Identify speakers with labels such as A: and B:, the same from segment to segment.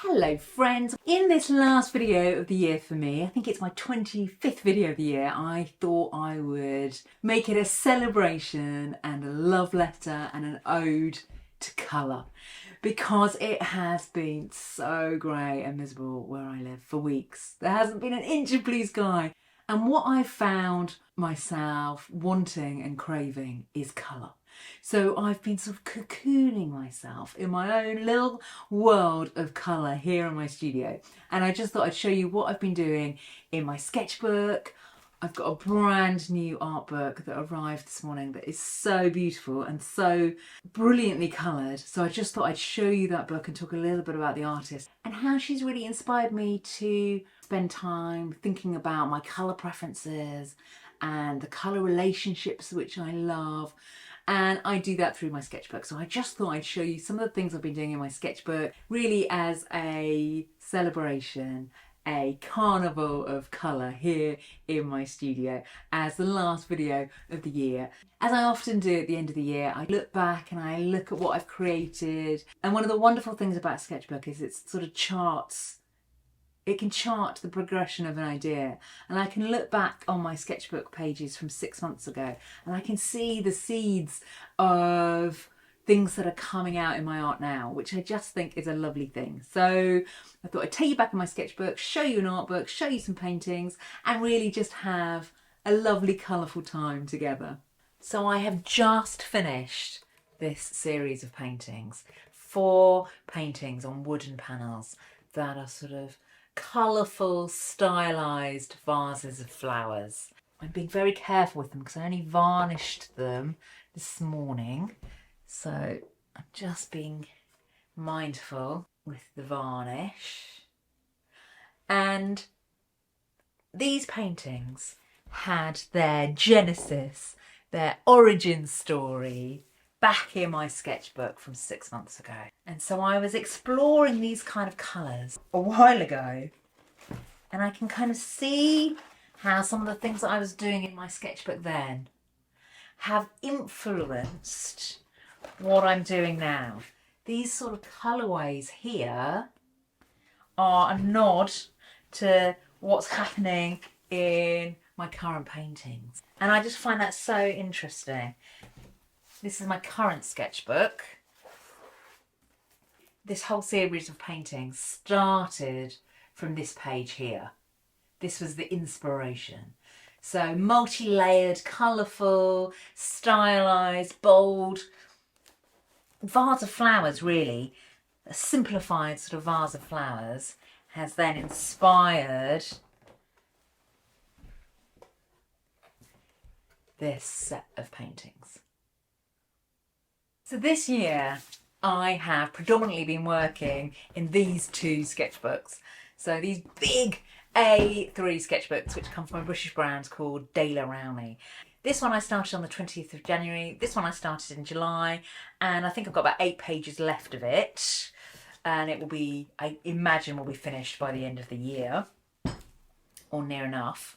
A: Hello friends! In this last video of the year for me, I think it's my 25th video of the year, I thought I would make it a celebration and a love letter and an ode to colour, because it has been so grey and miserable where I live for weeks. There hasn't been an inch of blue sky, and what I've found myself wanting and craving is colour. So I've been sort of cocooning myself in my own little world of colour here in my studio, and I just thought I'd show you what I've been doing in my sketchbook. I've got a brand new art book that arrived this morning that is so beautiful and so brilliantly coloured, so I just thought I'd show you that book and talk a little bit about the artist and how she's really inspired me to spend time thinking about my colour preferences and the colour relationships which I love. And I do that through my sketchbook. So I just thought I'd show you some of the things I've been doing in my sketchbook, really as a celebration, a carnival of colour here in my studio as the last video of the year. As I often do at the end of the year, I look back and I look at what I've created. And one of the wonderful things about sketchbook is it sort of charts. It can chart the progression of an idea, and I can look back on my sketchbook pages from 6 months ago and I can see the seeds of things that are coming out in my art now, which I just think is a lovely thing. So I thought I'd take you back in my sketchbook, show you an art book, show you some paintings, and really just have a lovely colourful time together. So I have just finished this series of paintings, 4 paintings on wooden panels that are sort of colourful, stylised vases of flowers. I'm being very careful with them because I only varnished them this morning, so I'm just being mindful with the varnish. And these paintings had their genesis, their origin story back in my sketchbook from 6 months ago. And so I was exploring these kind of colours a while ago, and I can kind of see how some of the things that I was doing in my sketchbook then have influenced what I'm doing now. These sort of colourways here are a nod to what's happening in my current paintings, and I just find that so interesting. This is my current sketchbook. This whole series of paintings started from this page here. This was the inspiration. So multi-layered, colourful, stylised, bold vase of flowers, really. A simplified sort of vase of flowers has then inspired this set of paintings. So this year I have predominantly been working in these 2 sketchbooks. So these big A3 sketchbooks which come from a British brand called Daler Rowney. This one I started on the 20th of January, this one I started in July, and I think I've got about 8 pages left of it, and it will be, I imagine, will be finished by the end of the year, or near enough.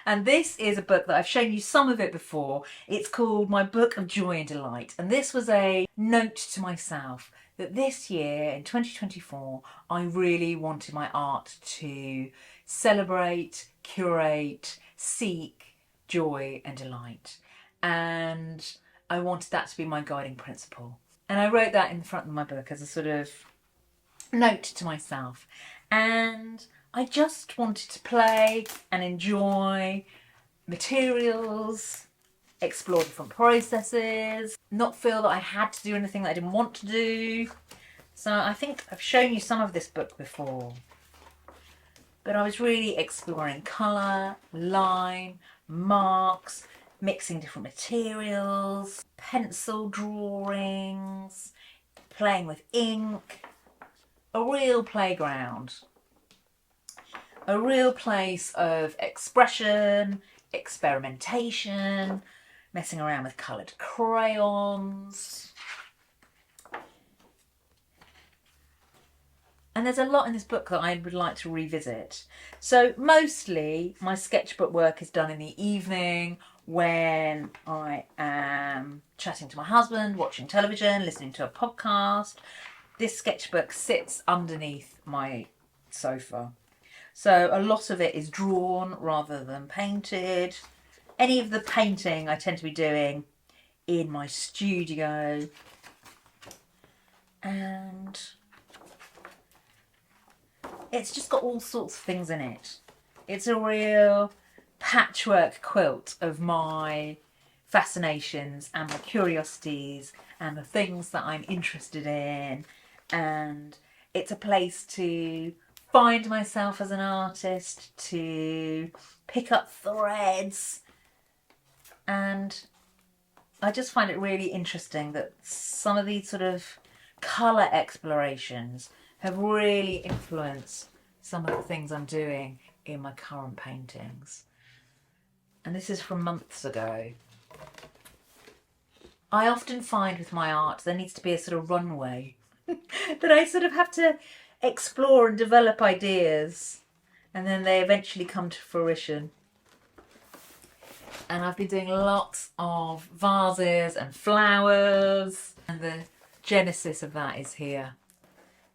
A: And this is a book that I've shown you some of it before. It's called My Book of Joy and Delight, and this was a note to myself that this year in 2024 I really wanted my art to celebrate, curate, seek joy and delight, and I wanted that to be my guiding principle. And I wrote that in the front of my book as a sort of note to myself, and I just wanted to play and enjoy materials, explore different processes, not feel that I had to do anything that I didn't want to do. So I think I've shown you some of this book before, but I was really exploring colour, line, marks, mixing different materials, pencil drawings, playing with ink, a real playground. A real place of expression, experimentation, messing around with coloured crayons. And there's a lot in this book that I would like to revisit. So mostly my sketchbook work is done in the evening when I am chatting to my husband, watching television, listening to a podcast, this sketchbook sits underneath my sofa. So a lot of it is drawn rather than painted. Any of the painting I tend to be doing in my studio. And it's just got all sorts of things in it. It's a real patchwork quilt of my fascinations and my curiosities and the things that I'm interested in. And it's a place to find myself as an artist, to pick up threads. And I just find it really interesting that some of these sort of colour explorations have really influenced some of the things I'm doing in my current paintings. And this is from months ago. I often find with my art there needs to be a sort of runway that I sort of have to explore and develop ideas, and then they eventually come to fruition. And I've been doing lots of vases and flowers, and the genesis of that is here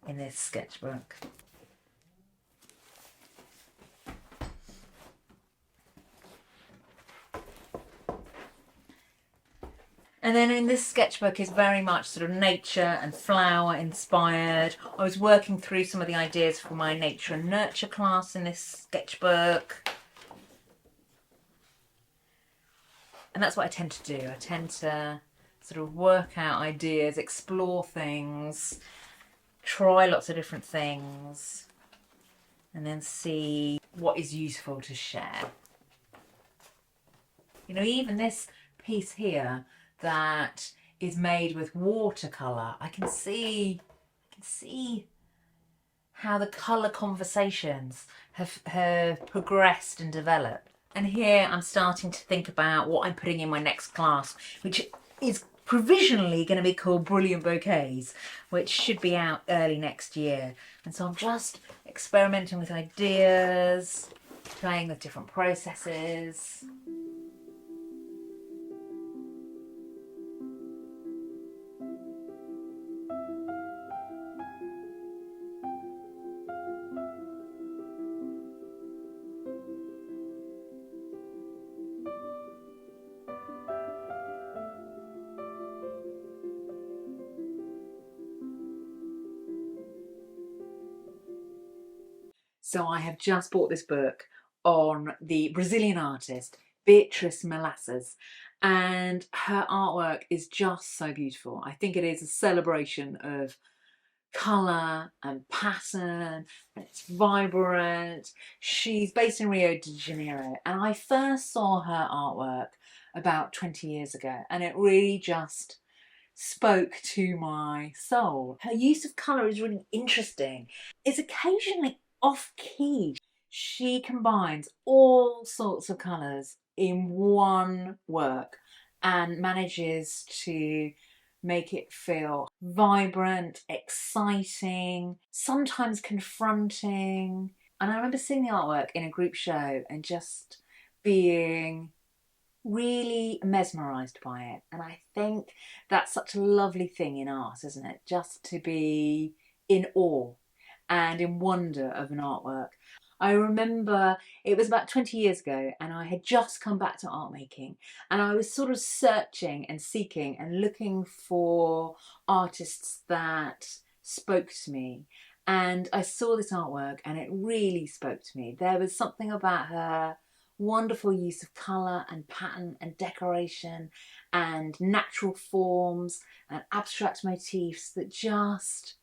A: in this sketchbook. And then in this sketchbook is very much sort of nature and flower inspired. I was working through some of the ideas for my nature and nurture class in this sketchbook. And that's what I tend to do. I tend to sort of work out ideas, explore things, try lots of different things, and then see what is useful to share. You know, even this piece here that is made with watercolour, I can see how the colour conversations have progressed and developed. And here I'm starting to think about what I'm putting in my next class, which is provisionally going to be called Brilliant Bouquets, which should be out early next year. And so I'm just experimenting with ideas, playing with different processes. So I have just bought this book on the Brazilian artist Beatriz Milhazes, and her artwork is just so beautiful. I think it is a celebration of colour and pattern, and it's vibrant. She's based in Rio de Janeiro, and I first saw her artwork about 20 years ago, and it really just spoke to my soul. Her use of colour is really interesting. It's occasionally off-key. She combines all sorts of colours in one work and manages to make it feel vibrant, exciting, sometimes confronting. And I remember seeing the artwork in a group show and just being really mesmerised by it. And I think that's such a lovely thing in art, isn't it? Just to be in awe and in wonder of an artwork. I remember it was about 20 years ago and I had just come back to art making, and I was sort of searching and seeking and looking for artists that spoke to me. And I saw this artwork and it really spoke to me. There was something about her wonderful use of colour and pattern and decoration and natural forms and abstract motifs that just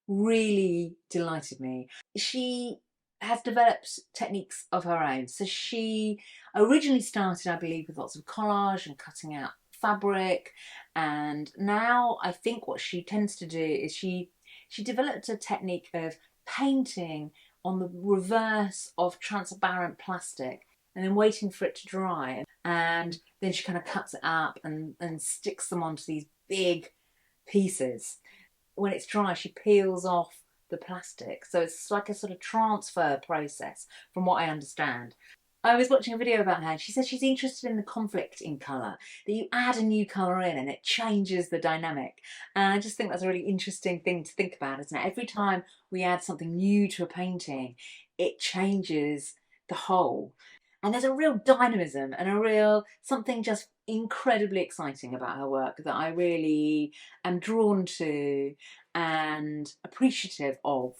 A: really delighted me. She has developed techniques of her own. So she originally started, I believe, with lots of collage and cutting out fabric, and now I think what she tends to do is she developed a technique of painting on the reverse of transparent plastic and then waiting for it to dry, and then she kind of cuts it up and sticks them onto these big pieces. When it's dry, she peels off the plastic, so it's like a sort of transfer process from what I understand. I was watching a video about her and she says she's interested in the conflict in colour, that you add a new colour in and it changes the dynamic. And I just think that's a really interesting thing to think about, isn't it? Every time we add something new to a painting, it changes the whole. And there's a real dynamism and a real something just incredibly exciting about her work that I really am drawn to and appreciative of.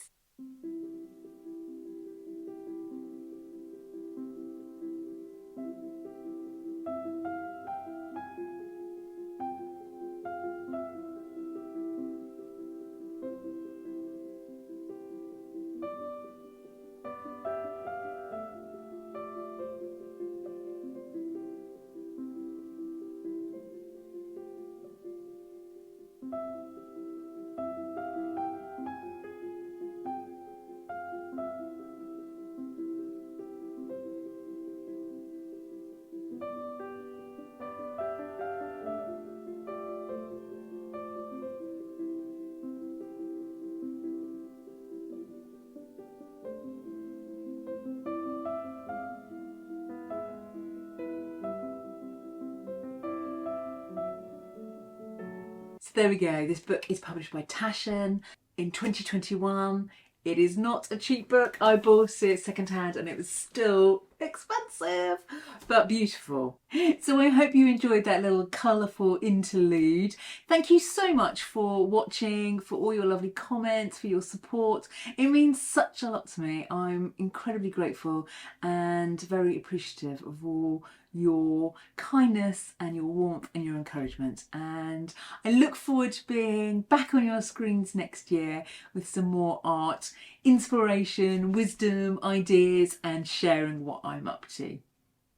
A: So there we go, this book is published by Taschen in 2021. It is not a cheap book. I bought it secondhand and it was still expensive, but beautiful. So I hope you enjoyed that little colourful interlude. Thank you so much for watching, for all your lovely comments, for your support. It means such a lot to me. I'm incredibly grateful and very appreciative of all your kindness and your warmth and your encouragement, and I look forward to being back on your screens next year with some more art, inspiration, wisdom, ideas and sharing what I'm up to.